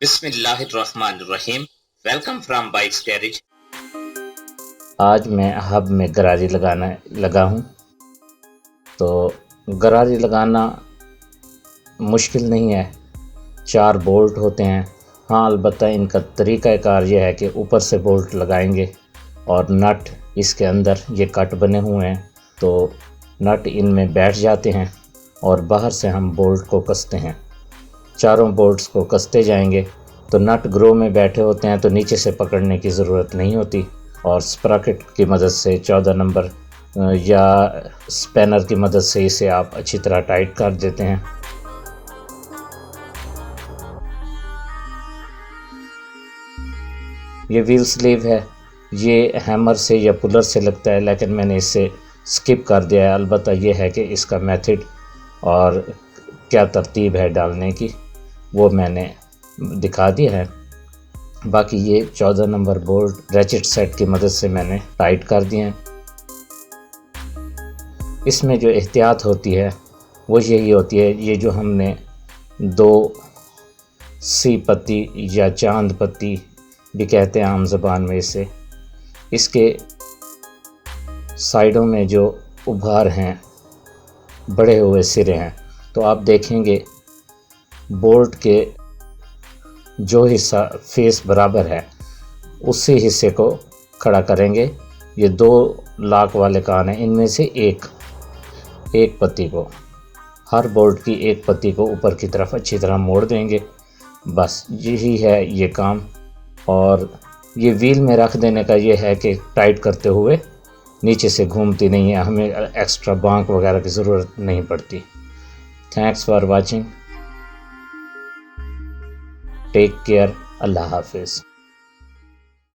بسم اللہ الرحمن الرحیم. Welcome from bikes garage. آج میں ہب میں گراری لگا ہوں. تو گراری لگانا مشکل نہیں ہے. 4 بولٹ ہوتے ہیں. ہاں البتہ ان کا طریقہ کار یہ ہے کہ اوپر سے بولٹ لگائیں گے اور نٹ اس کے اندر یہ کٹ بنے ہوئے ہیں تو نٹ ان میں بیٹھ جاتے ہیں اور باہر سے ہم بولٹ کو کستے ہیں. 4 بولٹس کو کستے جائیں گے تو نٹ گرو میں بیٹھے ہوتے ہیں تو نیچے سے پکڑنے کی ضرورت نہیں ہوتی اور سپراکٹ کی مدد سے 14 نمبر یا سپینر کی مدد سے اسے آپ اچھی طرح ٹائٹ کر دیتے ہیں. یہ ویل سلیو ہے. یہ ہیمر سے یا پولر سے لگتا ہے لیکن میں نے اس سے سکپ کر دیا ہے. البتہ یہ ہے کہ اس کا میتھڈ اور کیا ترتیب ہے ڈالنے کی وہ میں نے دکھا دیا ہے. باقی یہ 14 نمبر بولٹ ریچٹ سیٹ کی مدد سے میں نے ٹائٹ کر دیے ہیں. اس میں جو احتیاط ہوتی ہے وہ یہی ہوتی ہے، یہ جو ہم نے 2 سی پتی یا چاند پتی بھی کہتے ہیں عام زبان میں اسے، اس کے سائیڈوں میں جو ابھار ہیں بڑے ہوئے سرے ہیں تو آپ دیکھیں گے بولٹ کے جو حصہ فیس برابر ہے اسی حصے کو کھڑا کریں گے. یہ 2 لاک والے کان ہیں، ان میں سے ایک پتی کو، ہر بولٹ کی ایک پتی کو اوپر کی طرف اچھی طرح موڑ دیں گے. بس یہی ہے یہ کام. اور یہ ویل میں رکھ دینے کا یہ ہے کہ ٹائٹ کرتے ہوئے نیچے سے گھومتی نہیں ہے، ہمیں ایکسٹرا بانک وغیرہ کی ضرورت نہیں پڑتی. Thanks for watching. Take care. اللہ حافظ.